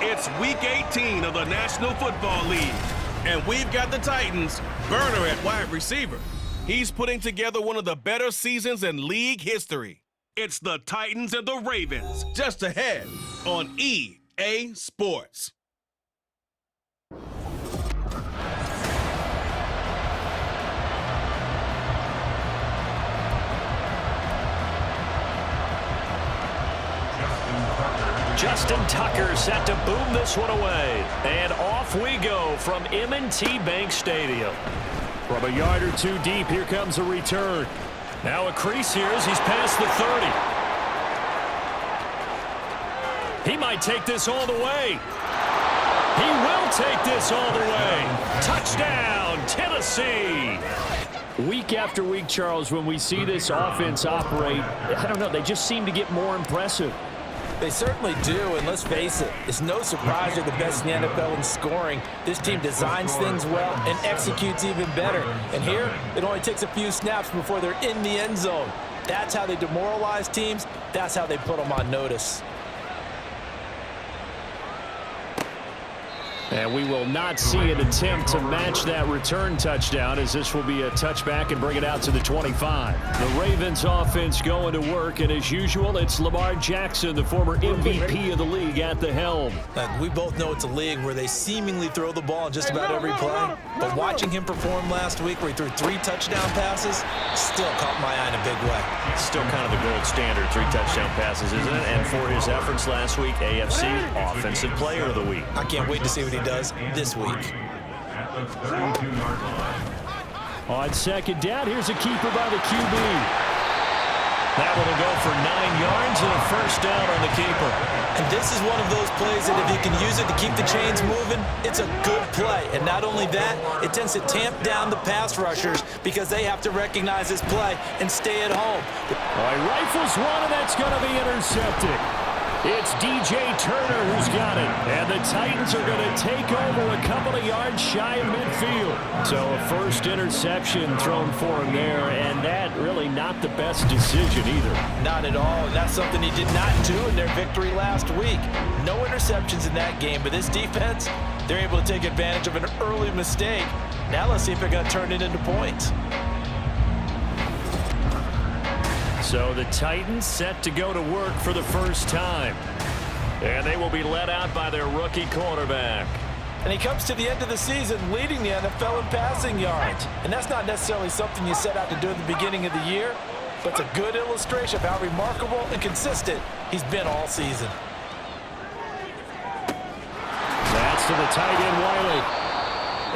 It's Week 18 of the National Football League, and we've got the Titans' burner at wide receiver. He's putting together one of the better seasons in league history. It's the Titans and the Ravens, just ahead on EA Sports. Justin Tucker set to boom this one away. And off we go from M&T Bank Stadium. From a yard or two deep, here comes a return. Now a crease here as he's past the 30. He might take this all the way. He will take this all the way. Touchdown, Tennessee. Week after week, Charles, when we see this offense operate, I don't know, they just seem to get more impressive. They certainly do, and let's face it, it's no surprise they're the best in the NFL in scoring. This team designs things well and executes even better. And here, it only takes a few snaps before they're in the end zone. That's how they demoralize teams. That's how they put them on notice. And we will not see an attempt to match that return touchdown, as this will be a touchback and bring it out to the 25. The Ravens offense going to work, and as usual, it's Lamar Jackson, the former MVP of the league, at the helm. We both know it's a league where they seemingly throw the ball in just about every play, but watching him perform last week where he threw 3 touchdown passes still caught my eye in a big way. Still kind of the gold standard, 3 touchdown passes, isn't it? And for his efforts last week, AFC Offensive Player of the Week. I can't wait to see what he does this week. On second down, here's a keeper by the QB. That one will go for 9 yards and a first down on the keeper. And this is one of those plays that if you can use it to keep the chains moving, it's a good play. And not only that, it tends to tamp down the pass rushers because they have to recognize this play and stay at home. He rifles one, and that's going to be intercepted. It's DJ Turner who's got it, and the Titans are going to take over a couple of yards shy of midfield. So a first interception thrown for him there, and that really not the best decision either. Not at all, and that's something he did not do in their victory last week. No interceptions in that game, but this defense, they're able to take advantage of an early mistake. Now let's see if they're going to turn it into points. So the Titans set to go to work for the first time. And they will be led out by their rookie quarterback. And he comes to the end of the season leading the NFL in passing yards. And that's not necessarily something you set out to do at the beginning of the year, but it's a good illustration of how remarkable and consistent he's been all season. That's to the tight end, Wiley.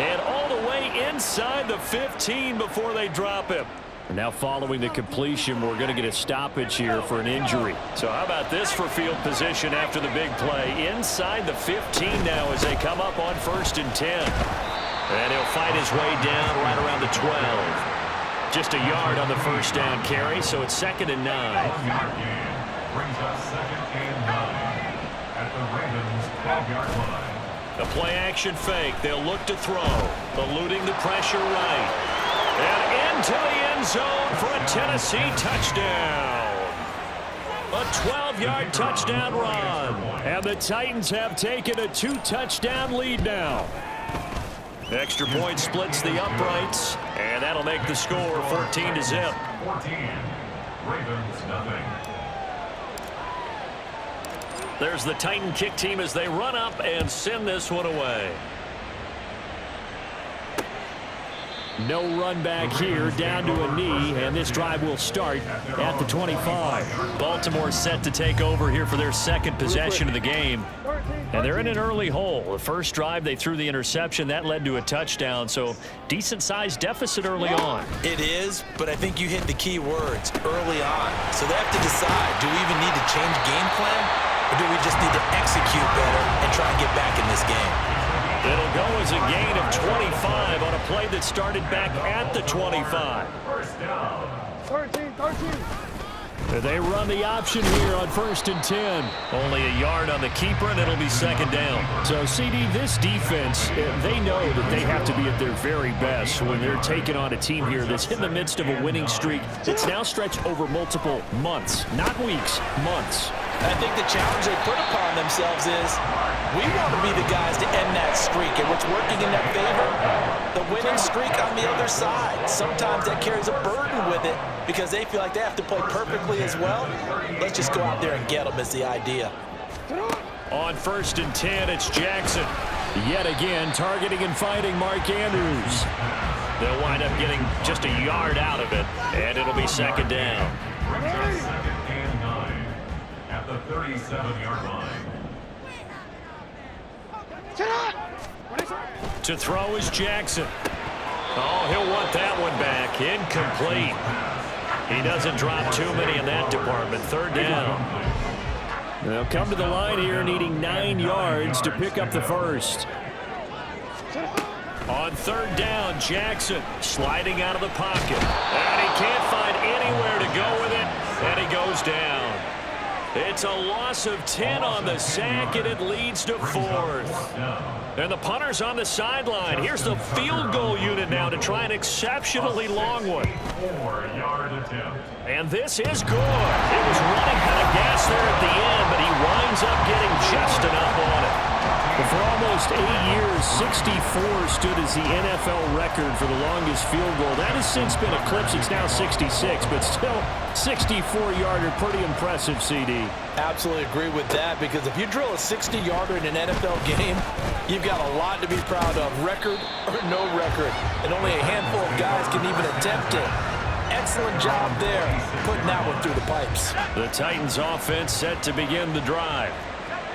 And all the way inside the 15 before they drop him. Now following the completion, we're going to get a stoppage here for an injury. So how about this for field position after the big play? Inside the 15 now as they come up on 1st and 10. And he'll fight his way down right around the 12. Just a yard on the first down carry, so it's 2nd and 9. Brings us 2nd and 9 at the Ravens 12-yard line. A play action fake. They'll look to throw. Eluding the pressure right. And into the end zone for a Tennessee touchdown. A 12-yard touchdown run. And the Titans have taken a 2-touchdown lead now. Extra point splits the uprights. And that'll make the score 14-0. 14. Ravens nothing. There's the Titan kick team as they run up and send this one away. No run back here, down to a knee, and this drive will start at the 25. Baltimore set to take over here for their 2nd possession of the game. And they're in an early hole. The first drive, they threw the interception. That led to a touchdown, so decent-sized deficit early on. It is, but I think you hit the key words, early on. So they have to decide, do we even need to change game plan, or do we just need to execute better and try and get back in this game? It'll go as a gain of 25 on a play that started back at the 25. First down. 13. They run the option here on 1st and 10. Only a yard on the keeper, and it'll be 2nd down. So, CD, this defense, they know that they have to be at their very best when they're taking on a team here that's in the midst of a winning streak that's now stretched over multiple months. Not weeks, months. I think the challenge they put upon themselves is we want to be the guys to end that streak, and what's working in their favor, the winning streak on the other side. Sometimes that carries a burden with it because they feel like they have to play perfectly as well. Let's just go out there and get them is the idea. On 1st and 10, it's Jackson. Yet again, targeting and fighting Mark Andrews. They'll wind up getting just a yard out of it, and it'll be 2nd down. Brings us 2nd and 9 at the 37-yard line. To throw is Jackson. Oh, he'll want that one back. Incomplete. He doesn't drop too many in that department. 3rd down. They'll come to the line here needing 9 yards to pick up the first. On 3rd down, Jackson sliding out of the pocket. And he can't find anywhere to go with it, and he goes down. It's a loss of 10 on the sack, and it leads to 4th. And the punter's on the sideline. Here's the field goal unit now to try an exceptionally long one. 4-yard attempt. And this is good. It was running out of gas there at the end, but he winds up getting just enough on it. But for almost 8 years, 64 stood as the NFL record for the longest field goal. That has since been eclipsed. It's now 66, but still 64-yarder. Pretty impressive, CD. Absolutely agree with that, because if you drill a 60-yarder in an NFL game, you've got a lot to be proud of, record or no record. And only a handful of guys can even attempt it. Excellent job there, putting that one through the pipes. The Titans offense set to begin the drive.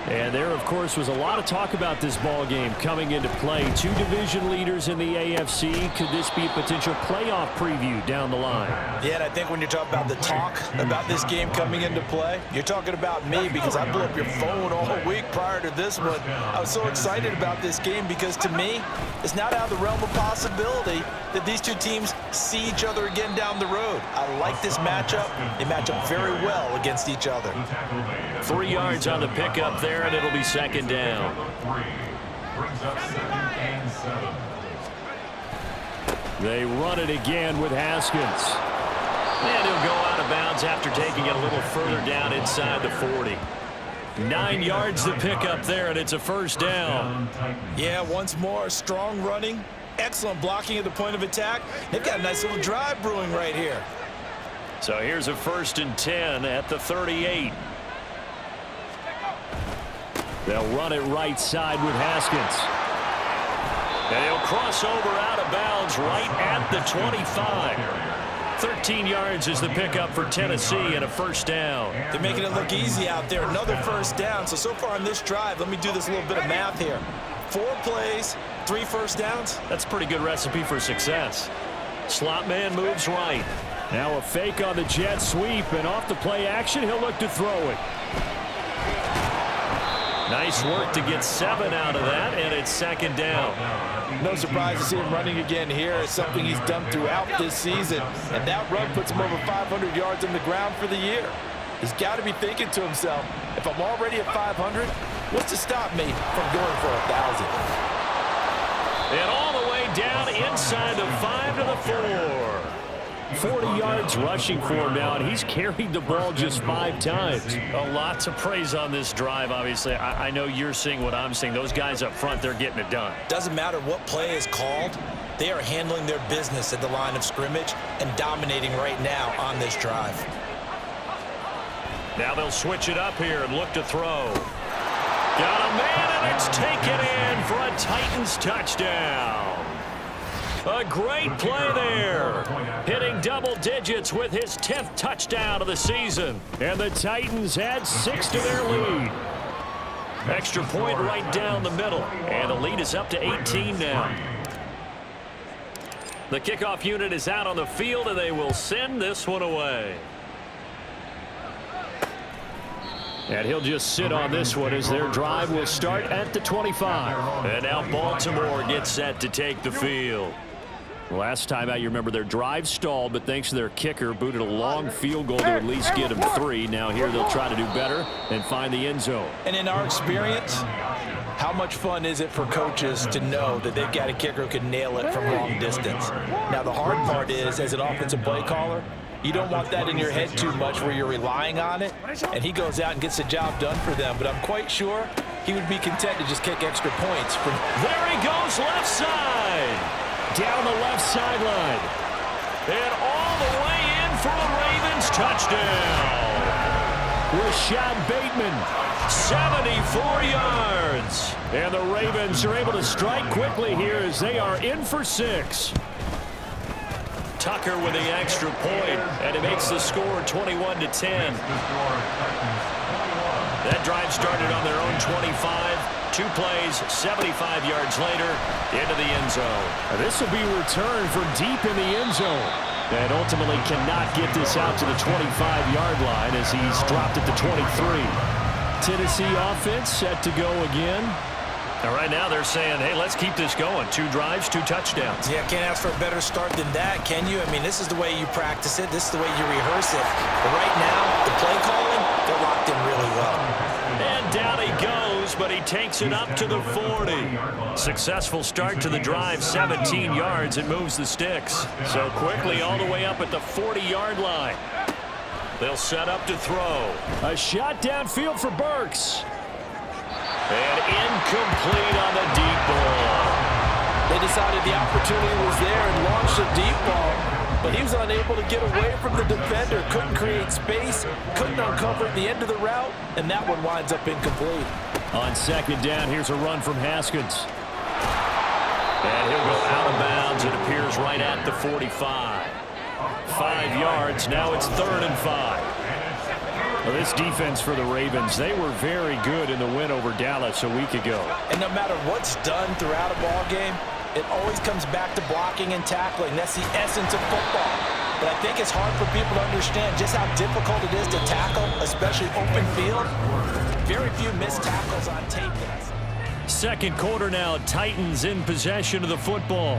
And there, of course, was a lot of talk about this ball game coming into play. 2 division leaders in the AFC. Could this be a potential playoff preview down the line? Yeah, and I think when you're talking about the talk about this game coming into play, you're talking about me, because I blew up your phone all week prior to this one. I was so excited about this game because, to me, it's not out of the realm of possibility that these two teams see each other again down the road. I like this matchup. They match up very well against each other. 3 yards on the pickup there, and it'll be 2nd down. Brings up 2nd and 7. They run it again with Haskins. And he'll go out of bounds after taking it a little further down inside the 40. 9 yards to pick up there, and it's a 1st down. Yeah, once more, strong running, excellent blocking at the point of attack. They've got a nice little drive brewing right here. So here's a 1st and 10 at the 38. They'll run it right side with Haskins. And he'll cross over out of bounds right at the 25. 13 yards is the pickup for Tennessee and a 1st down. They're making it look easy out there. Another 1st down. So far on this drive, let me do this little bit of math here. 4 plays, 3 1st downs. That's a pretty good recipe for success. Slot man moves right. Now a fake on the jet sweep, and off the play action, he'll look to throw it. Nice work to get 7 out of that, and it's 2nd down. No surprise to see him running again here. It's something he's done throughout this season, and that run puts him over 500 yards on the ground for the year. He's got to be thinking to himself, if I'm already at 500, what's to stop me from going for 1,000? And all the way down inside the 5 to the 4. 40 yards rushing for him now, and he's carried the ball just 5 times. A lot to praise on this drive, obviously. I know you're seeing what I'm seeing. Those guys up front, they're getting it done. Doesn't matter what play is called. They are handling their business at the line of scrimmage and dominating right now on this drive. Now they'll switch it up here and look to throw. Got a man, and it's taken in for a Titans touchdown. A great play there. Hitting double digits with his 10th touchdown of the season. And the Titans add 6 to their lead. Extra point right down the middle. And the lead is up to 18 now. The kickoff unit is out on the field, and they will send this one away. And he'll just sit on this one as their drive will start at the 25. And now Baltimore gets set to take the field. Last time out, you remember their drive stalled, but thanks to their kicker, booted a long field goal to at least get them 3. Now here they'll try to do better and find the end zone. And in our experience, how much fun is it for coaches to know that they've got a kicker who can nail it from long distance? Now the hard part is, as an offensive play caller, You don't want that in your head too much where you're relying on it, and he goes out and gets the job done for them. But I'm quite sure he would be content to just kick extra points. There he goes, left side. Down the left sideline. And all the way in for the Ravens touchdown. Rashad Bateman, 74 yards. And the Ravens are able to strike quickly here as they are in for 6. Tucker with the extra point, and it makes the score 21-10. That drive started on their own 25. 2 plays, 75 yards later, into the end zone. This will be returned from deep in the end zone. And ultimately cannot get this out to the 25-yard line as he's dropped it to 23. Tennessee offense set to go again. And right now they're saying, hey, let's keep this going. 2 drives, 2 touchdowns. Yeah, can't ask for a better start than that, can you? I mean, this is the way you practice it. This is the way you rehearse it. But right now, the play calling, they're locked in really well. And down he goes, but he takes it up to the 40. Successful start to the drive, 17 yards, and moves the sticks. So quickly all the way up at the 40-yard line. They'll set up to throw. A shot downfield for Burks. And incomplete on the deep ball. They decided the opportunity was there and launched a deep ball. But he was unable to get away from the defender. Couldn't create space. Couldn't uncover the end of the route. And that one winds up incomplete. On second down, here's a run from Haskins. And he'll go out of bounds. It appears right at the 45. 5 yards. Now it's 3rd and 5. Well, this defense for the Ravens, they were very good in the win over Dallas a week ago. And no matter what's done throughout a ball game, it always comes back to blocking and tackling. That's the essence of football. But I think it's hard for people to understand just how difficult it is to tackle, especially open field. Very few missed tackles on tape. Second quarter now, Titans in possession of the football.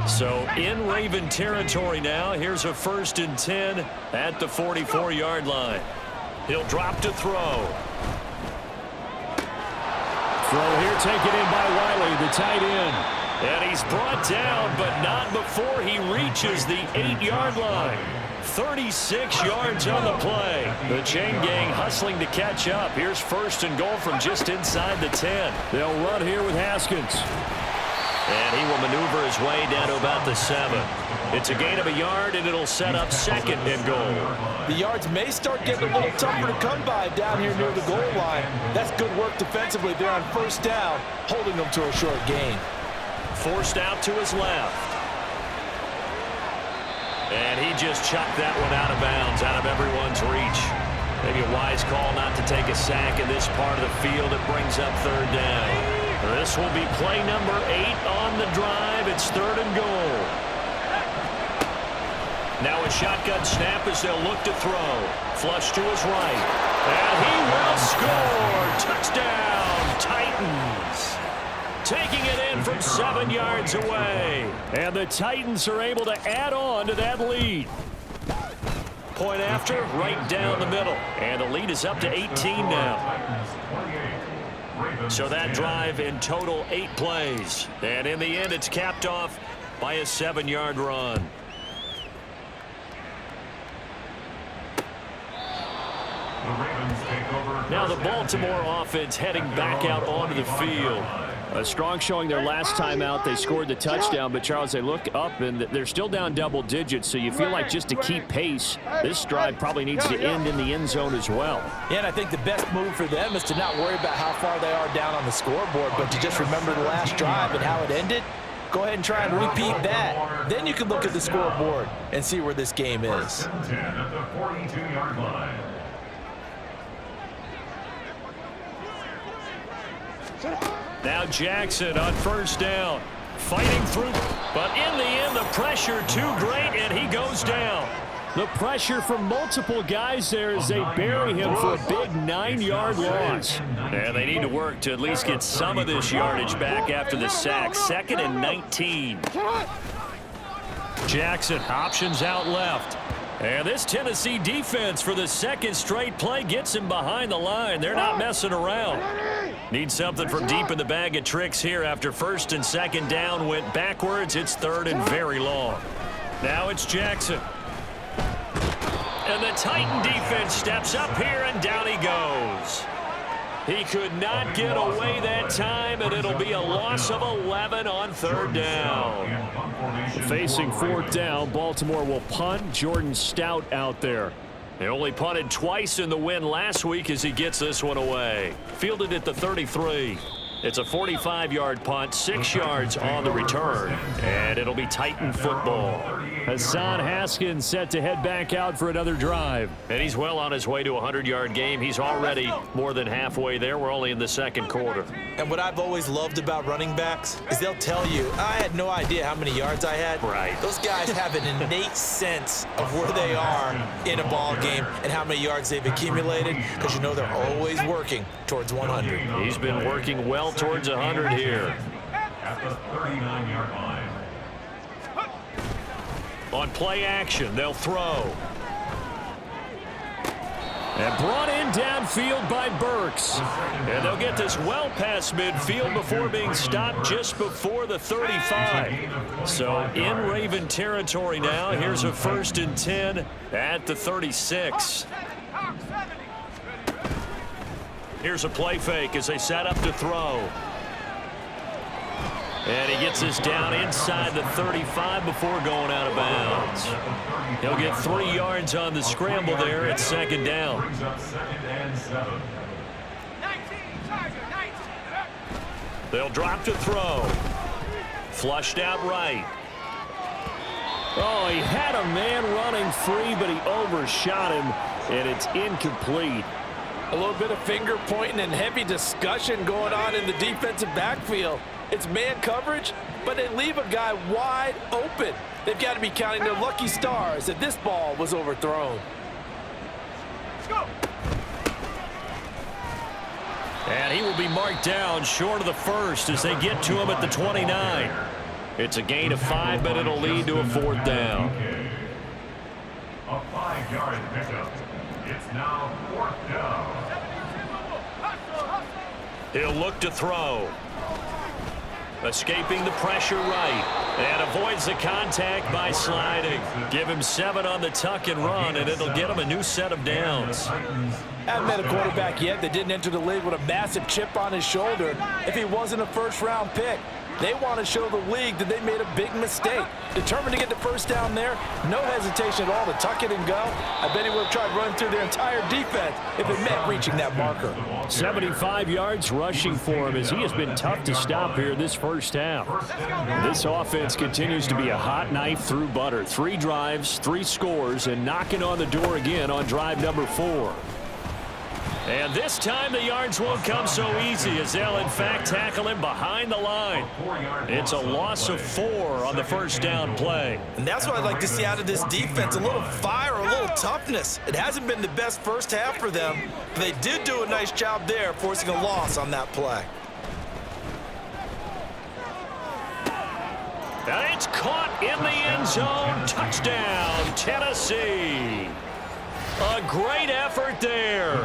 So in Raven territory now, here's a 1st and 10 at the 44-yard line. He'll drop to throw. Throw here taken in by Wiley, the tight end. And he's brought down, but not before he reaches the 8-yard line. 36 yards on the play. The chain gang hustling to catch up. Here's 1st and goal from just inside the 10. They'll run here with Haskins. And he will maneuver his way down to about the 7. It's a gain of a yard, and it'll set up 2nd and goal. The yards may start getting a little tougher to come by down here near the goal line. That's good work defensively there on 1st down, holding them to a short gain. Forced out to his left. And he just chucked that one out of bounds, out of everyone's reach. Maybe a wise call not to take a sack in this part of the field. It brings up 3rd down. This will be play number 8 on the drive. It's 3rd and goal. Now a shotgun snap as they'll look to throw. Flush to his right. And he will score. Touchdown, Titans. Taking it in from 7 yards away. And the Titans are able to add on to that lead. Point after, right down the middle. And the lead is up to 18 now. So that drive in total 8 plays. And in the end, it's capped off by a 7-yard run. Now the Baltimore offense heading back out onto the field. A strong showing their last time out. They scored the touchdown, but Charles, they look up and they're still down double digits, so you feel like just to keep pace, this drive probably needs to end in the end zone as well. Yeah, and I think the best move for them is to not worry about how far they are down on the scoreboard, but to just remember the last drive and how it ended. Go ahead and try and repeat that. Then you can look at the scoreboard and see where this game is. 10 at the 42-yard line. Now Jackson on 1st down. Fighting through, but in the end, the pressure too great, and he goes down. The pressure from multiple guys there as they bury him for a big 9-yard loss. And they need to work to at least get some of this yardage back after the sack. 2nd and 19. Jackson options out left. And this Tennessee defense for the 2nd straight play gets him behind the line. They're not messing around. Need something from deep in the bag of tricks here after 1st and 2nd down went backwards. It's 3rd and very long. Now it's Jackson. And the Titan defense steps up here, and down he goes. He could not get away that time, and it'll be a loss of 11 on third down. Facing fourth down, Baltimore will punt. Jordan Stout out there. He only punted twice in the win last week as he gets this one away. Fielded at the 33. It's a 45-yard punt, 6 yards on the return, and it'll be Titan football. Hassan Haskins set to head back out for another drive. And he's well on his way to a 100-yard game. He's already more than halfway there. We're only in the second quarter. And what I've always loved about running backs is they'll tell you, I had no idea how many yards I had. Right. Those guys have an innate sense of where they are in a ball game and how many yards they've accumulated, because you know they're always working towards 100. He's been working well towards 100 here. At the 39-yard line. On play action, they'll throw. And brought in downfield by Burks. And they'll get this well past midfield before being stopped just before the 35. So in Raven territory now. Here's a 1st and 10 at the 36. Here's a play fake as they set up to throw. And he gets this down inside the 35 before going out of bounds. He'll get 3 yards on the scramble there at second down. Brings up 2nd and 7. They'll drop to throw. Flushed out right. Oh, he had a man running free, but he overshot him, and it's incomplete. A little bit of finger pointing and heavy discussion going on in the defensive backfield. It's man coverage, but they leave a guy wide open. They've got to be counting their lucky stars that this ball was overthrown. And he will be marked down short of the first as they get to him at the 29. It's a gain of 5, but it'll lead to a 4th down. A 5-yard pickup. It's now 4th down. He'll look to throw. Escaping the pressure right. And avoids the contact by sliding. Give him 7 on the tuck and run, and it'll get him a new set of downs. Haven't met a quarterback yet that didn't enter the league with a massive chip on his shoulder if he wasn't a first-round pick. They want to show the league that they made a big mistake. Determined to get the first down there, no hesitation at all to tuck it and go. I bet he would have tried running through their entire defense if it meant reaching that marker. 75 yards rushing for him as he has been tough to stop here this first half. This offense continues to be a hot knife through butter. 3 drives, 3 scores, and knocking on the door again on drive number 4. And this time the yards won't come so easy as they'll in fact tackle him behind the line. It's a loss of 4 on the first down play. And that's what I'd like to see out of this defense, a little fire, a little toughness. It hasn't been the best first half for them, but they did do a nice job there forcing a loss on that play. And it's caught in the end zone. Touchdown, Tennessee. A great effort there.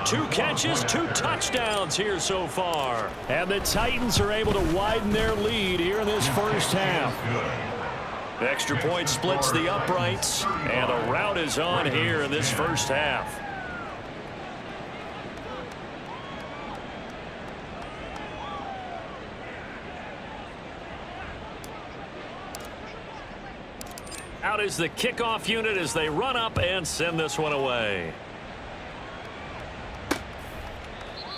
2 catches, 2 touchdowns here so far. And the Titans are able to widen their lead here in this first half. The extra point splits the uprights, and the rout is on here in this first half. Out is the kickoff unit as they run up and send this one away.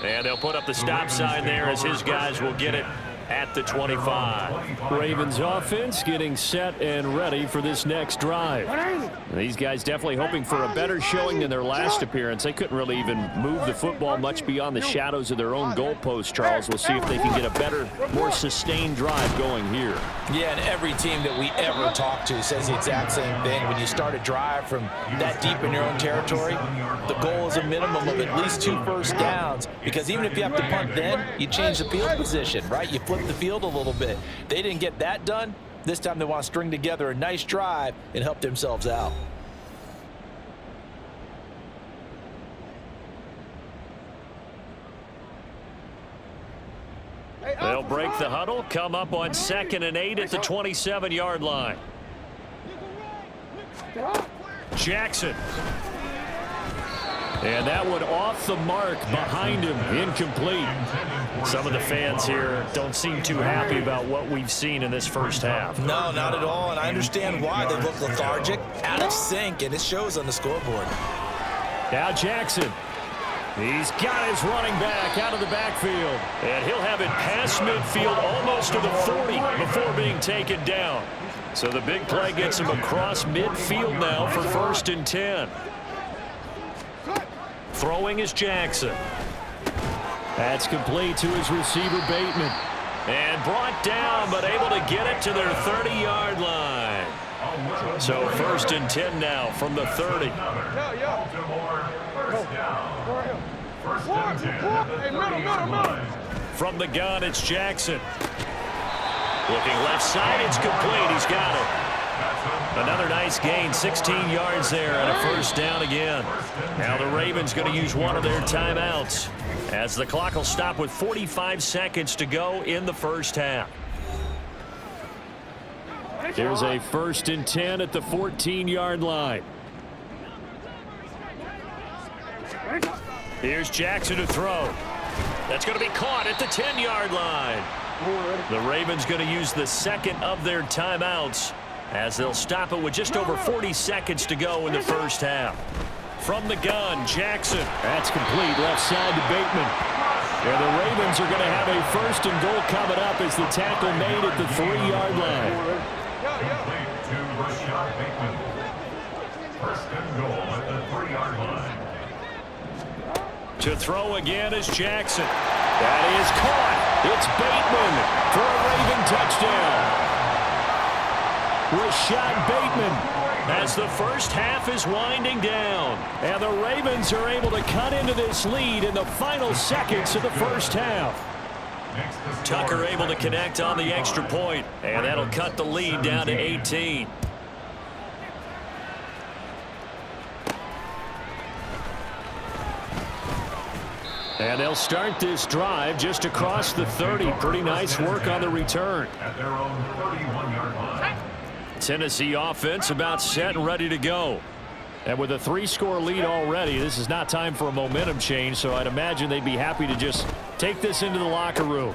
And they'll put up the stop sign there as his guys will get it at the 25. Ravens offense getting set and ready for this next drive. These guys definitely hoping for a better showing than their last appearance. They couldn't really even move the football much beyond the shadows of their own goalpost, Charles. We'll see if they can get a better, more sustained drive going here. Yeah, and every team that we ever talk to says the exact same thing. When you start a drive from that deep in your own territory, the goal is a minimum of at least 2 first downs, because even if you have to punt then, you change the field position, right? You flip the field a little bit. They didn't get that done. This time they want to string together a nice drive and help themselves out. They'll break the huddle, come up on 2nd and 8 at the 27-yard line. Jackson And that one off the mark behind him, incomplete. Some of the fans here don't seem too happy about what we've seen in this first half. No, not at all, and I understand why. They look lethargic, out of sync, and it shows on the scoreboard. Now Jackson. He's got his running back out of the backfield. And he'll have it past midfield almost to the 40 before being taken down. So the big play gets him across midfield now for 1st and 10. Throwing is Jackson. That's complete to his receiver, Bateman. And brought down, but able to get it to their 30-yard line. So 1st and 10 now from the 30. From the gun, it's Jackson. Looking left side, it's complete. He's got it. Another nice gain, 16 yards there, and a 1st down again. Now the Ravens going to use one of their timeouts as the clock will stop with 45 seconds to go in the first half. Here's a 1st and 10 at the 14-yard line. Here's Jackson to throw. That's going to be caught at the 10-yard line. The Ravens going to use the second of their timeouts as they'll stop it with just over 40 seconds to go in the first half. From the gun, Jackson. That's complete, left side to Bateman. And the Ravens are going to have a 1st and goal coming up as the tackle made at the 3-yard line. Complete to Rashad Bateman. 1st and goal at the 3-yard line. To throw again is Jackson. That is caught. It's Bateman for a Raven touchdown. Rashad Bateman as the first half is winding down. And the Ravens are able to cut into this lead in the final seconds of the first half. Tucker able to connect on the extra point, and that'll cut the lead down to 18. And they'll start this drive just across the 30. Pretty nice work on the return. At their own 31-yard line. Tennessee offense about set and ready to go. And with a 3-score lead already, this is not time for a momentum change, so I'd imagine they'd be happy to just take this into the locker room.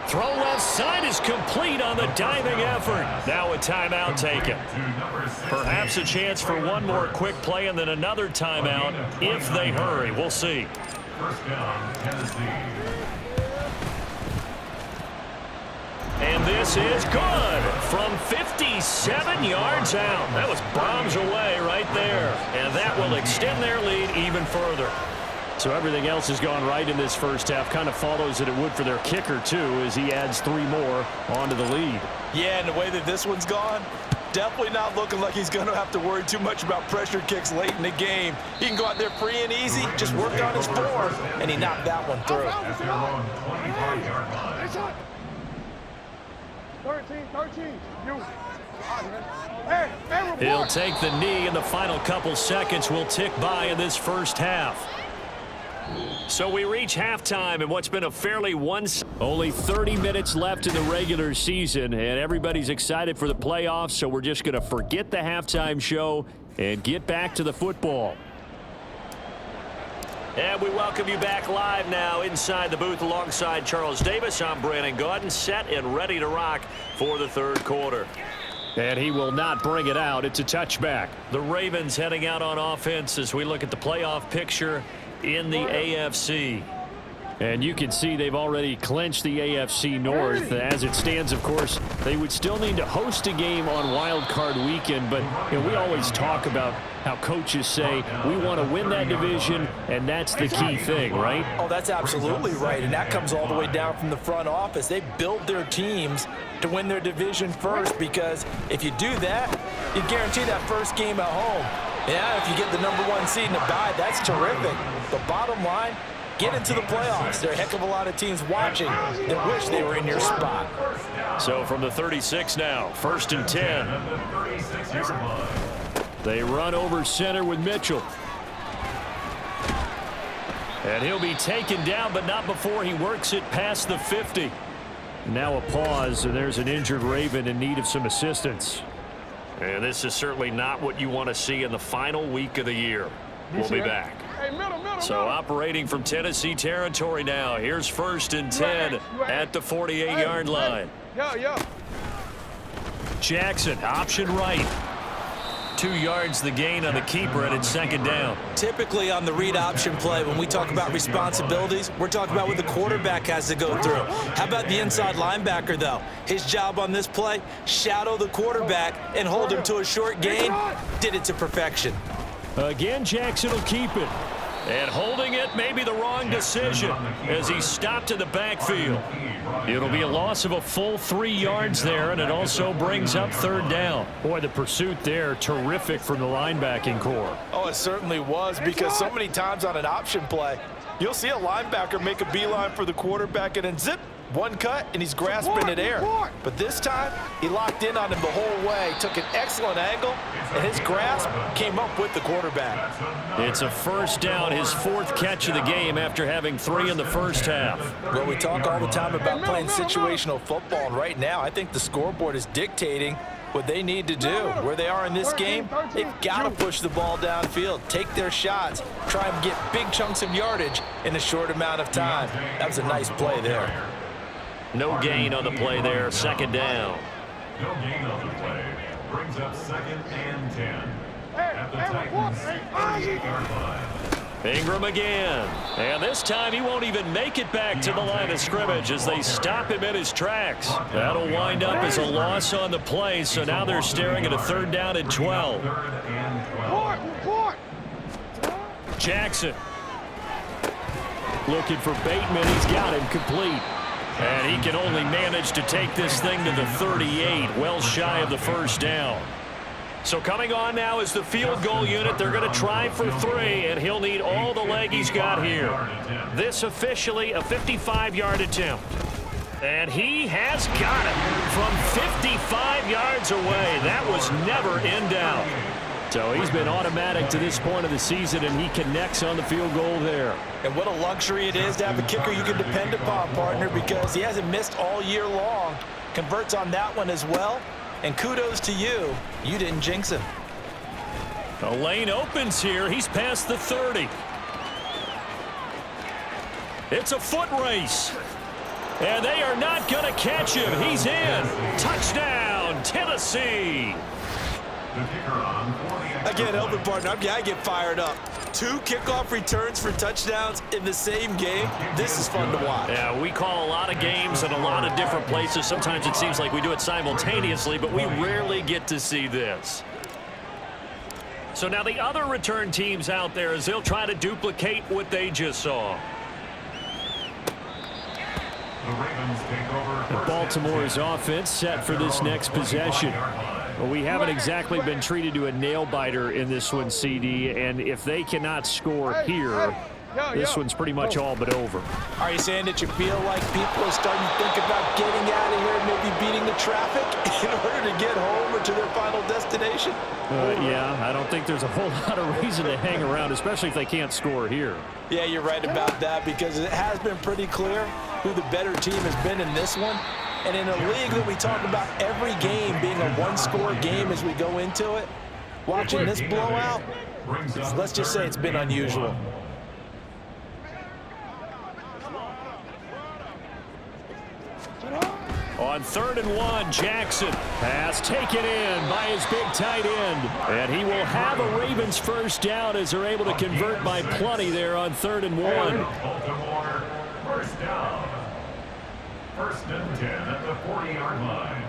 Throw left side is complete on the diving effort. Now a timeout taken. Perhaps a chance for one more quick play and then another timeout if they hurry. We'll see. 1st down, Tennessee. And this is good from 57 yards out. That was bombs away right there. And that will extend their lead even further. So everything else has gone right in this first half. Kind of follows that it would for their kicker, too, as he adds 3 more onto the lead. Yeah, and the way that this one's gone, definitely not looking like he's going to have to worry too much about pressure kicks late in the game. He can go out there free and easy, just work on his form, and he knocked that one through. At their own 25-yard line. 13. He'll take the knee, and the final couple seconds will tick by in this first half. So we reach halftime in what's been a fairly only 30 minutes left in the regular season, and everybody's excited for the playoffs, so we're just going to forget the halftime show and get back to the football. And we welcome you back live now inside the booth alongside Charles Davis. I'm Brandon Gaudin, set and ready to rock for the third quarter. And he will not bring it out. It's a touchback. The Ravens heading out on offense as we look at the playoff picture in the AFC. And you can see they've already clinched the AFC North. As it stands, of course, they would still need to host a game on Wild Card Weekend. But you know, we always talk about how coaches say we want to win that division, and that's the key thing, right? Oh, that's absolutely right, and that comes all the way down from the front office. They build their teams to win their division first, because if you do that, you guarantee that first game at home. Yeah, if you get the #1 seed in the bye, that's terrific. The bottom line, get into the playoffs. There are a heck of a lot of teams watching that wish they were in your spot. So from the 36 now, 1st and 10. They run over center with Mitchell. And he'll be taken down, but not before he works it past the 50. Now a pause, and there's an injured Raven in need of some assistance. And this is certainly not what you want to see in the final week of the year. We'll be back. Hey, So operating from Tennessee territory now. Here's 1st and 10 at the 48-yard line. Jackson, option right. 2 yards the gain on the keeper, and it's 2nd down. Typically on the read option play, when we talk about responsibilities, we're talking about what the quarterback has to go through. How about the inside linebacker, though? His job on this play, shadow the quarterback and hold him to a short gain. Did it to perfection. Again, Jackson will keep it. And holding it may be the wrong decision as he stopped in the backfield. It'll be a loss of a full 3 yards there, and it also brings up 3rd down. Boy, the pursuit there, terrific from the linebacking core. Oh, it certainly was, because so many times on an option play, you'll see a linebacker make a beeline for the quarterback and then zip, one cut, and he's grasping at air. But this time, he locked in on him the whole way, took an excellent angle, and his grasp came up with the quarterback. It's a 1st down, his 4th catch of the game after having 3 in the first half. Well, we talk all the time about playing situational football, and right now I think the scoreboard is dictating what they need to do. Where they are in this game, they've got to push the ball downfield, take their shots, try and get big chunks of yardage in a short amount of time. That was a nice play there. No gain on the play there, 2nd down. No gain on the play. Brings up 2nd and 10. At the Titans' 38-yard line. Ingram again. And this time he won't even make it back to the line of scrimmage as they stop him in his tracks. That'll wind up as a loss on the play, so now they're staring at a 3rd down and 12. 3rd and 12. Jackson. Looking for Bateman. He's got him complete. And he can only manage to take this thing to the 38, well shy of the 1st down. So coming on now is the field goal unit. They're going to try for 3, and he'll need all the leg he's got here. This officially a 55-yard attempt. And he has got it from 55 yards away. That was never in doubt. So he's been automatic to this point of the season, and he connects on the field goal there. And what a luxury it is to have a kicker you can depend upon, partner, because he hasn't missed all year long. Converts on that one as well. And kudos to you. You didn't jinx him. The lane opens here. He's past the 30. It's a foot race. And they are not going to catch him. He's in. Touchdown, Tennessee. Again, help it, partner. I get fired up. 2 kickoff returns for touchdowns in the same game. This is fun to watch. Yeah, we call a lot of games in a lot of different places. Sometimes it seems like we do it simultaneously, but we rarely get to see this. So now the other return teams out there, as they'll try to duplicate what they just saw. The Ravens take over. Baltimore's offense set for this next possession. Well, we haven't exactly been treated to a nail-biter in this one, CD, and if they cannot score here, this one's pretty much all but over. Are you saying that you feel like people are starting to think about getting out of here and maybe beating the traffic in order to get home or to their final destination? Yeah, I don't think there's a whole lot of reason to hang around, especially if they can't score here. Yeah, you're right about that, because it has been pretty clear who the better team has been in this one. And in a league that we talk about every game being a one-score game as we go into it, watching this blowout, let's just say it's been unusual. On 3rd and 1, Jackson. Pass taken in by his big tight end. And he will have a Ravens 1st down as they're able to convert by plenty there on 3rd and 1. Baltimore, 1st down. 1st and 10 at the 40-yard line.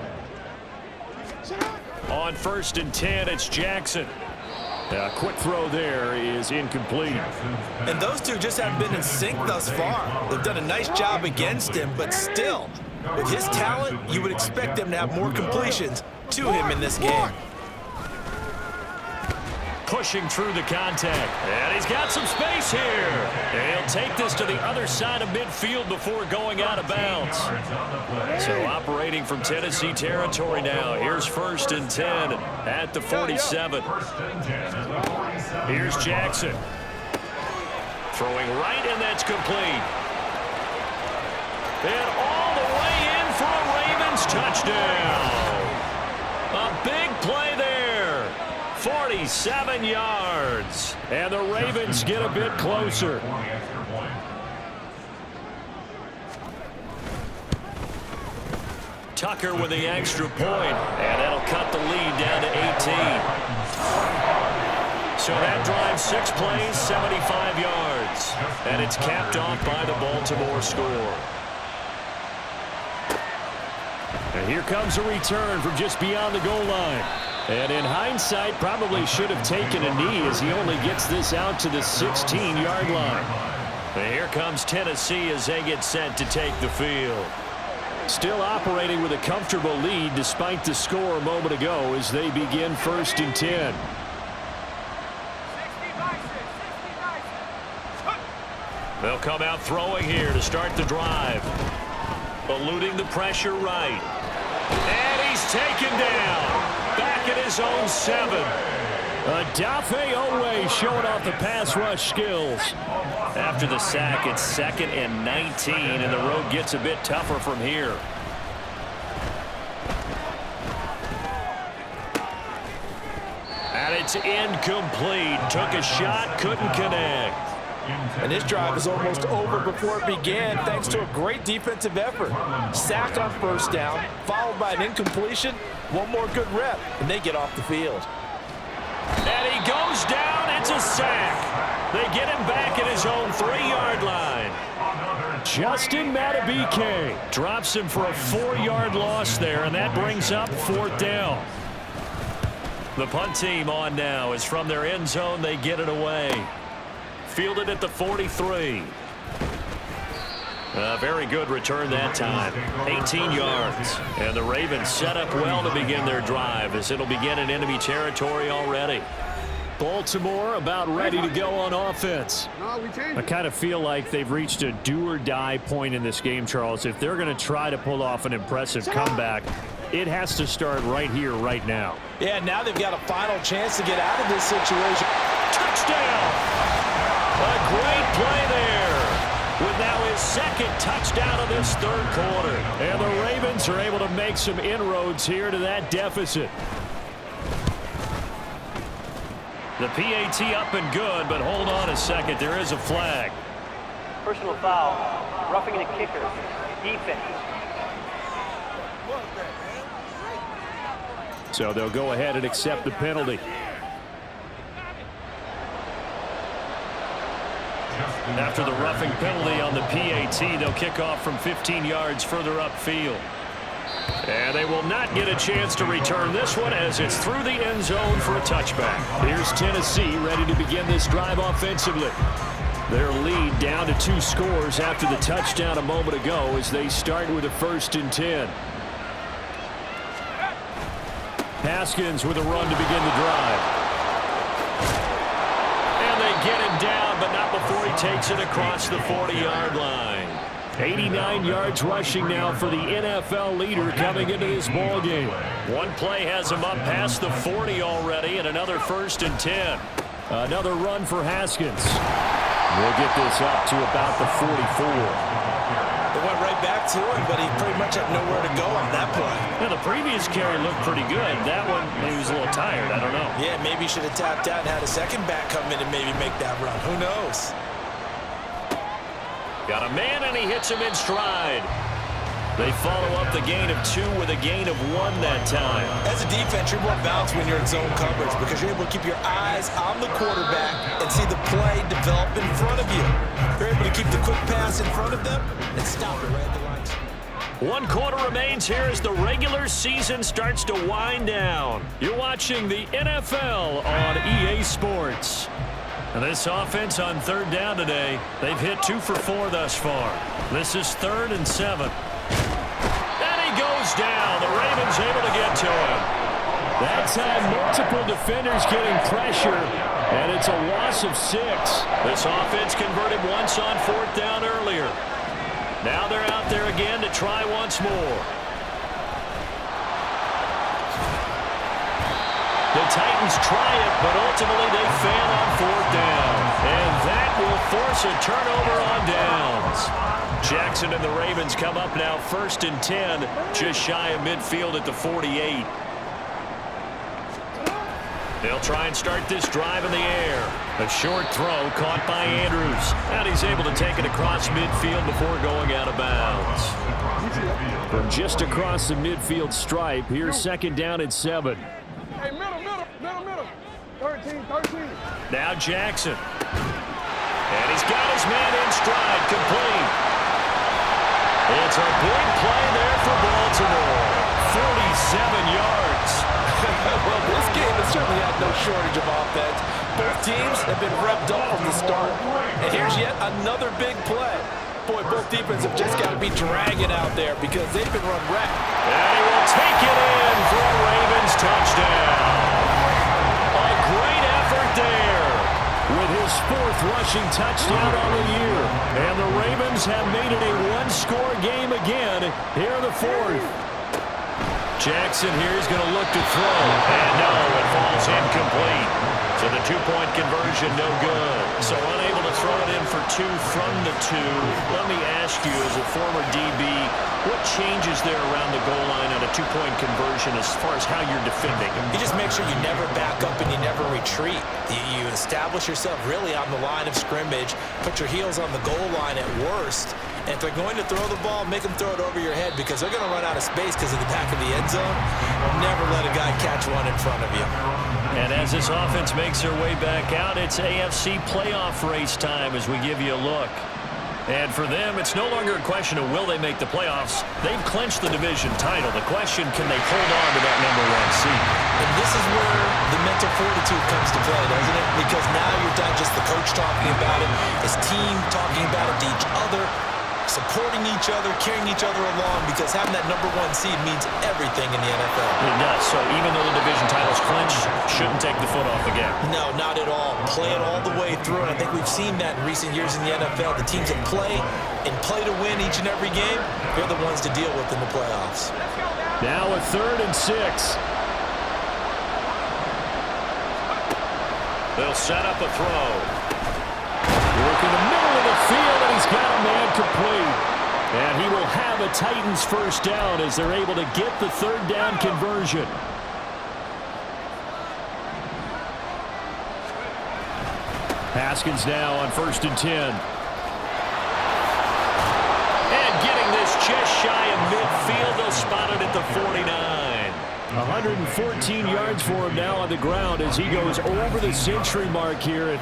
On 1st and 10, it's Jackson. A quick throw there is incomplete. And those two just haven't been in sync thus far. They've done a nice job against him, but still, with his talent, you would expect them to have more completions to him in this game. Pushing through the contact. And he's got some space here. And he'll take this to the other side of midfield before going out of bounds. So operating from Tennessee territory now. Here's 1st and 10 at the 47. Here's Jackson. Throwing right, and that's complete. And all the way in for a Ravens touchdown. A big play there. 47 yards. And the Ravens get a bit closer. Tucker with the extra point, and that'll cut the lead down to 18. So that drive 6 plays, 75 yards. And it's capped off by the Baltimore score. And here comes a return from just beyond the goal line. And in hindsight, probably should have taken a knee as he only gets this out to the 16-yard line. And here comes Tennessee as they get set to take the field. Still operating with a comfortable lead despite the score a moment ago as they begin 1st and 10. They'll come out throwing here to start the drive. Eluding the pressure right. And he's taken down. Back at his own 7. Odafe Oweh showing off the pass rush skills. After the sack, it's 2nd and 19, and the road gets a bit tougher from here. And it's incomplete. Took a shot, couldn't connect. And this drive is almost over before it began thanks to a great defensive effort. Sack on 1st down, followed by an incompletion. One more good rep, and they get off the field. And he goes down. It's a sack. They get him back at his own 3-yard line. Justin Madubuike drops him for a 4-yard loss there, and that brings up 4th down. The punt team on now is from their end zone. They get it away. Fielded at the 43. A very good return that time. 18 yards. And the Ravens set up well to begin their drive as it'll begin in enemy territory already. Baltimore about ready to go on offense. I kind of feel like they've reached a do-or-die point in this game, Charles. If they're going to try to pull off an impressive comeback, it has to start right here, right now. Yeah, now they've got a final chance to get out of this situation. Touchdown! A great play there. With now his 2nd touchdown of this 3rd quarter. And the Ravens are able to make some inroads here to that deficit. The PAT up and good, but hold on a second. There is a flag. Personal foul. Roughing the kicker. Defense. So they'll go ahead and accept the penalty. After the roughing penalty on the PAT, they'll kick off from 15 yards further upfield. And they will not get a chance to return this one as it's through the end zone for a touchback. Here's Tennessee ready to begin this drive offensively. Their lead down to 2 scores after the touchdown a moment ago as they start with a 1st and 10. Haskins with a run to begin the drive. And they get him down, but not before he takes it across the 40-yard line. 89 yards rushing now for the NFL leader coming into this ball game. One play has him up past the 40 already, and another 1st and 10. Another run for Haskins. We'll get this up to about the 44. They went right back to him, but he pretty much had nowhere to go on that play. Yeah, the previous carry looked pretty good. That one, maybe he was a little tired. I don't know. Yeah, maybe he should have tapped out and had a second back come in and maybe make that run. Who knows? Got a man, and he hits him in stride. They follow up the gain of 2 with a gain of 1 that time. As a defense, you're more balanced when you're in zone coverage because you're able to keep your eyes on the quarterback and see the play develop in front of you. You're able to keep the quick pass in front of them and stop it right at the line. 1 quarter remains here as the regular season starts to wind down. You're watching the NFL on EA Sports. And this offense on 3rd down today, they've hit 2 for 4 thus far. This is 3rd and 7. And he goes down. The Ravens able to get to him. That time, multiple defenders getting pressure, and it's a loss of 6. This offense converted once on 4th down earlier. Now they're out there again to try once more. The Titans try it, but ultimately they fail on 4th down. And that will force a turnover on downs. Jackson and the Ravens come up now 1st and 10, just shy of midfield at the 48. They'll try and start this drive in the air. A short throw caught by Andrews. And he's able to take it across midfield before going out of bounds. From just across the midfield stripe, here's second down and 7. Hey, middle. 13. Now Jackson. And he's got his man in stride, complete. It's a big play there for Baltimore. 47 yards. Well, this game has certainly had no shortage of offense. Both teams have been revved up from the start. And here's yet another big play. Boy, both defenses have just got to be dragging out there because they've been run wrecked. And he will take it in for a Ravens touchdown. A great effort there with his 4th rushing touchdown on the year. And the Ravens have made it a one-score game again here in the 4th. Jackson here is going to look to throw. And no, it falls incomplete. So the 2-point conversion, no good. So unable to throw it in for 2 from the 2. Let me ask you, as a former DB, what changes there around the goal line on a 2-point conversion as far as how you're defending? You just make sure you never back up and you never retreat. You establish yourself really on the line of scrimmage, put your heels on the goal line at worst, and if they're going to throw the ball, make them throw it over your head because they're going to run out of space because of the back of the end zone. Never let a guy catch one in front of you. And as this offense makes their way back out, it's AFC playoff race time as we give you a look. And for them, it's no longer a question of will they make the playoffs. They've clinched the division title. The question, can they hold on to that #1 seed? And this is where the mental fortitude comes to play, doesn't it? Because now you're not just the coach talking about it, it's team talking about it to each other, supporting each other, carrying each other along, because having that #1 seed means everything in the NFL. It does. So even though the division title's clinched, shouldn't take the foot off again. No, not at all. Play it all the way through, and I think we've seen that in recent years in the NFL. The teams that play and play to win each and every game, they're the ones to deal with in the playoffs. Now a 3rd and 6. They'll set up a throw. Work in the middle of the field, and he's got a man complete. And he will have a Titans first down as they're able to get the 3rd down conversion. Haskins now on 1st and 10. And getting this just shy of midfield, they'll spot it at the 49. 114 yards for him now on the ground as he goes over the century mark here. And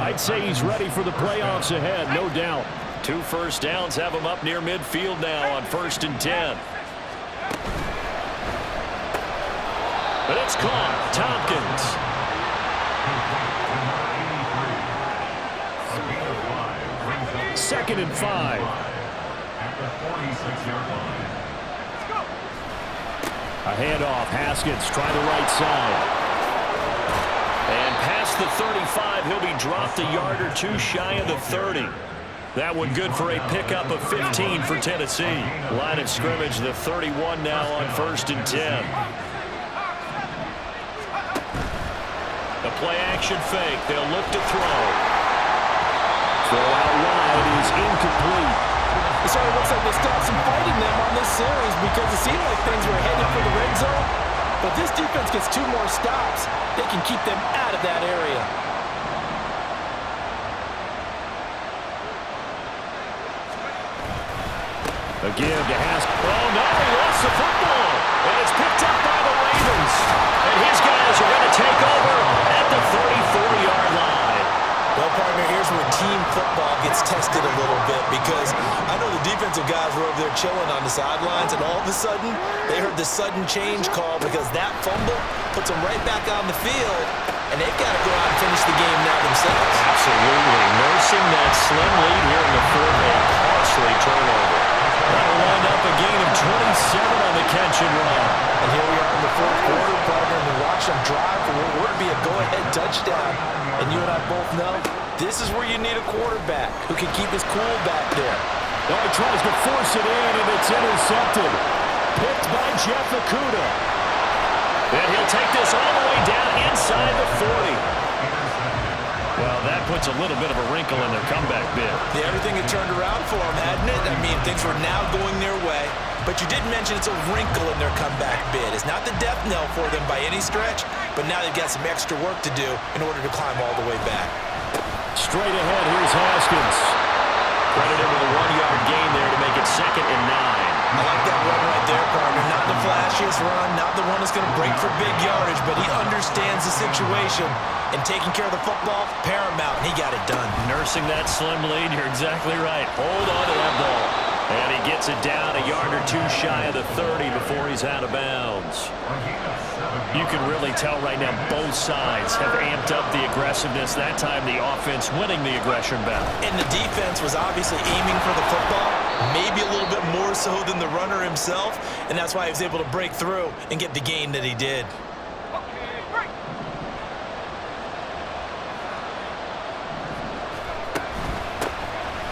I'd say he's ready for the playoffs ahead, no doubt. 2 first downs have him up near midfield now on 1st and 10. But it's caught. Tompkins. Second and 5. At the 46-yard line. A handoff. Haskins trying the right side. And past the 35, he'll be dropped a yard or 2 shy of the 30. That one good for a pickup of 15 for Tennessee. Line of scrimmage, the 31 now on 1st and 10. The play action fake. They'll look to throw. Throw out wide is incomplete. It sort of looks like they stopped some fighting them on this series because it seemed like things were headed for the red zone. But this defense gets 2 more stops. They can keep them out of that area. Again to Haskins. Oh, no, he lost the football. And it's picked up by the Ravens. And his guys are going to take over at the 34-yard line. Well, partner, here's where team football gets tested a little bit because I know the defensive guys were over there chilling on the sidelines, and all of a sudden, they heard the sudden change call because that fumble puts them right back on the field, and they've got to go out and finish the game now themselves. Absolutely. Nursing that slim lead here in the 4th, a costly turnover. That'll wind up a gain of 27 on the catch and run. And here we are in the 4th quarter, partner, and we watch them drive for what would be a go-ahead touchdown. And you and I both know this is where you need a quarterback who can keep his cool back there. Oh, he tries to force it in, and it's intercepted. Picked by Jeff Okudah. And he'll take this all the way down inside the 40. Well, that puts a little bit of a wrinkle in their comeback bid. Yeah, everything had turned around for them, hadn't it? I mean, things were now going their way. but you did mention it's a wrinkle in their comeback bid. It's not the death knell for them by any stretch, but now they've got some extra work to do in order to climb all the way back. Straight ahead, here's Haskins. Credited with a 1-yard gain there to make it 2nd and 9. I like that run right there, partner. Not the flashiest run, not the one that's going to break for big yardage, but he understands the situation, and taking care of the football, paramount, and he got it done. Nursing that slim lead, you're exactly right. Hold on to that ball. And he gets it down a yard or two shy of the 30 before he's out of bounds. You can really tell right now both sides have amped up the aggressiveness. That time the offense winning the aggression battle. And the defense was obviously aiming for the football, maybe a little bit more so than the runner himself, and that's why he was able to break through and get the gain that he did.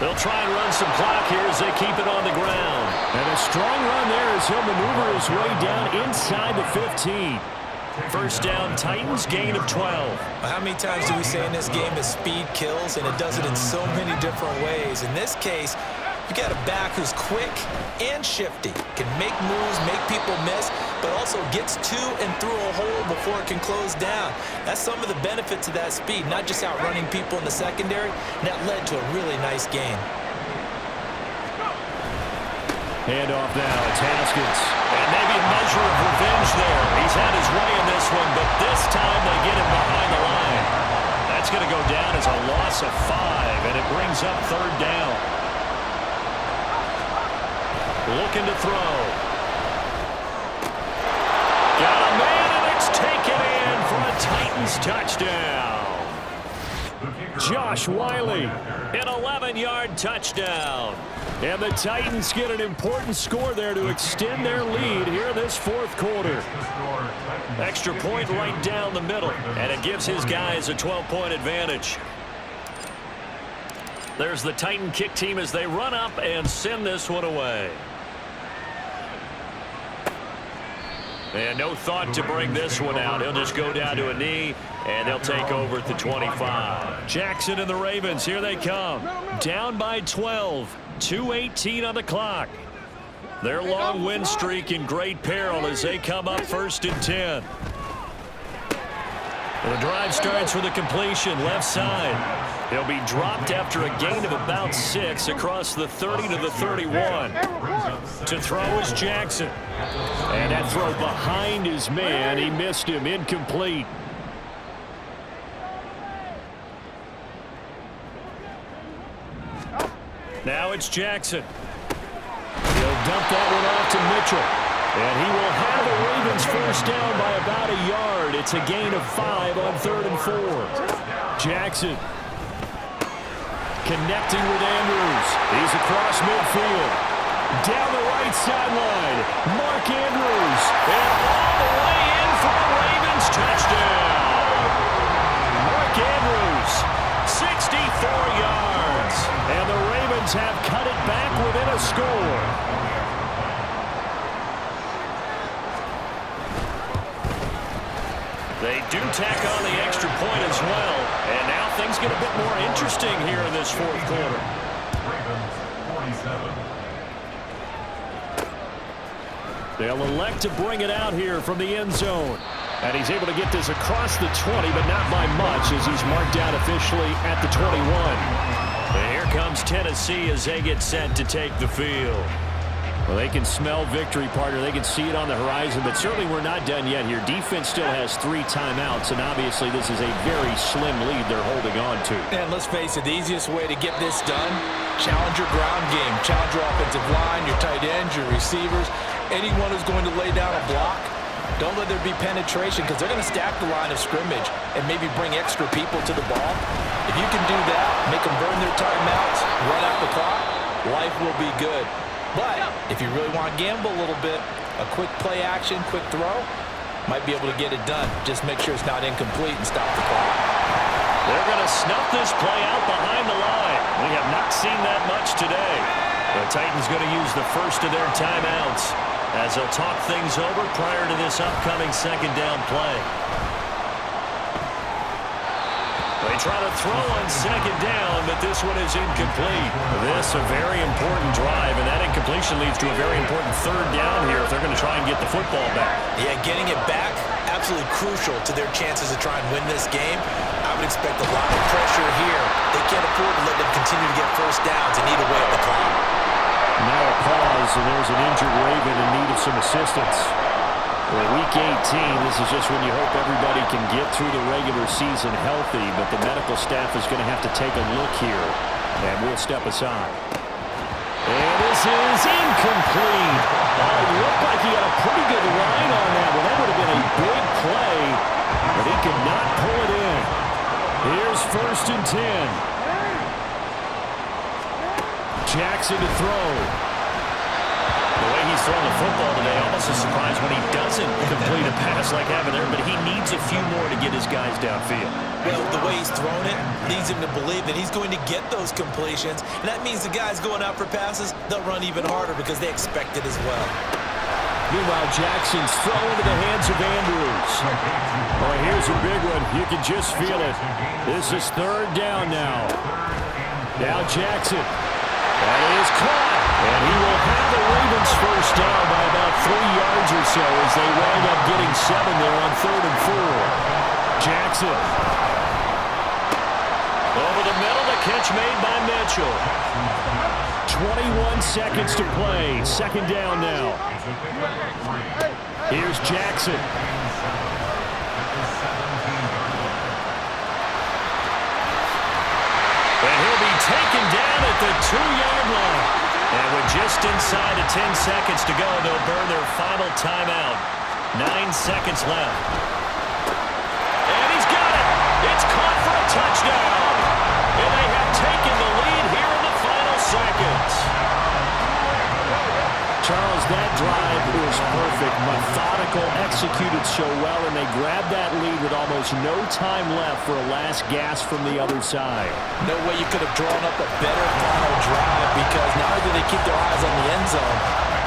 They'll try and run some clock here as they keep it on the ground. And a strong run there as he'll maneuver his way down inside the 15. First down, Titans, gain of 12. How many times do we say in this game that speed kills, and it does it in so many different ways? In this case, you got a back who's quick and shifty, can make moves, make people miss, but also gets to and through a hole before it can close down. That's some of the benefits of that speed, not just outrunning people in the secondary. That led to a really nice gain. Handoff now, it's Haskins. And maybe a measure of revenge there. He's had his way in this one, but this time they get him behind the line. That's going to go down as a loss of 5, and it brings up 3rd down. Looking to throw. Got a man, and it's taken in for a Titans touchdown. Josh Wiley, an 11-yard touchdown. And the Titans get an important score there to extend their lead here in this 4th quarter. Extra point right down the middle, and it gives his guys a 12-point advantage. There's the Titan kick team as they run up and send this one away. And no thought to bring this one out. He'll just go down to a knee, and they'll take over at the 25. Jackson and the Ravens, here they come. Down by 12. 2:18 on the clock. Their long win streak in great peril as they come up 1st and 10. The drive starts with a completion left side. He'll be dropped after a gain of about 6 across the 30 to the 31. To throw is Jackson. And that throw behind his man. He missed him. Incomplete. Now it's Jackson. He'll dump that one off to Mitchell. And he will have the Ravens first down by about a yard. It's a gain of 5 on 3rd and 4. Jackson connecting with Andrews. He's across midfield. Down the right sideline. Mark Andrews. And all the way in for a Ravens touchdown. Mark Andrews, 64 yards. And the Ravens have cut it back within a score. They do tack on the extra point as well. And now things get a bit more interesting here in this 4th quarter. Ravens, 47. They'll elect to bring it out here from the end zone. And he's able to get this across the 20, but not by much as he's marked out officially at the 21. And here comes Tennessee as they get set to take the field. Well, they can smell victory, partner. They can see it on the horizon, but certainly we're not done yet here. Defense still has 3 timeouts, and obviously this is a very slim lead they're holding on to. And let's face it, the easiest way to get this done, challenge your ground game. Challenge your offensive line, your tight ends, your receivers, anyone who's going to lay down a block. Don't let there be penetration because they're going to stack the line of scrimmage and maybe bring extra people to the ball. If you can do that, make them burn their timeouts, run out the clock, life will be good. But if you really want to gamble a little bit, a quick play action, quick throw, might be able to get it done. Just make sure it's not incomplete and stop the clock. They're going to snuff this play out behind the line. We have not seen that much today. The Titans going to use the first of their timeouts as they'll talk things over prior to this upcoming 2nd down play. They try to throw on second down, but this one is incomplete. This a very important drive, and that incompletion leads to a very important third down here if they're going to try and get the football back. Yeah, getting it back, absolutely crucial to their chances to try and win this game. I would expect a lot of pressure here. They can't afford to let them continue to get first downs and eat away at the clock. Now a pause, and there's an injured Raven in need of some assistance. For Week 18, this is just when you hope everybody can get through the regular season healthy, but the medical staff is going to have to take a look here, and we'll step aside. And this is incomplete. It looked like he had a pretty good line on that one. That would have been a big play, but he could not pull it in. Here's 1st and 10. Jackson to throw. The way he's throwing the football today, almost a surprise when he doesn't complete a pass like having there, but he needs a few more to get his guys downfield. Well, the way he's thrown it leads him to believe that he's going to get those completions, and that means the guys going out for passes, they'll run even harder because they expect it as well. Meanwhile, Jackson's throw into the hands of Andrews. Oh, here's a big one. You can just feel it. This is 3rd down now. Now Jackson. That is caught. And he will have the Ravens first down by about 3 yards or so as they wind up getting 7 there on 3rd and 4. Jackson. Over the middle, the catch made by Mitchell. 21 seconds to play. 2nd down now. Here's Jackson. And he'll be taken down at the 2-yard line. And with just inside of 10 seconds to go, they'll burn their final timeout. 9 seconds left. And he's got it. It's caught for a touchdown. And they have taken the lead here in the final seconds. Charles, that drive was perfect. Methodical, executed so well, and they grabbed that lead with almost no time left for a last gasp from the other side. No way you could have drawn up a better final drive because not only did they keep their eyes on the end zone,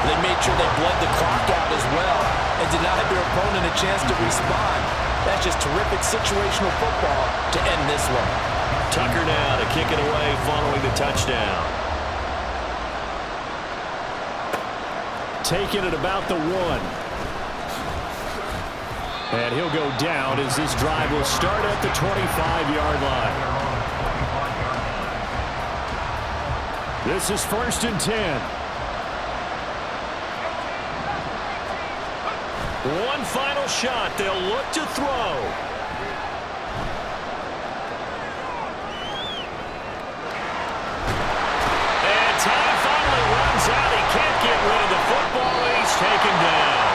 they made sure they bled the clock out as well and denied their opponent a chance to respond. That's just terrific situational football to end this one. Tucker now to kick it away following the touchdown. Taking it about the 1. And he'll go down as this drive will start at the 25-yard line. This is 1st and 10. One final shot. They'll look to throw. And time finally runs out. He can't get rid of the football. He's taken down.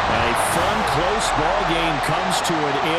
A fun, close ball game comes to an end.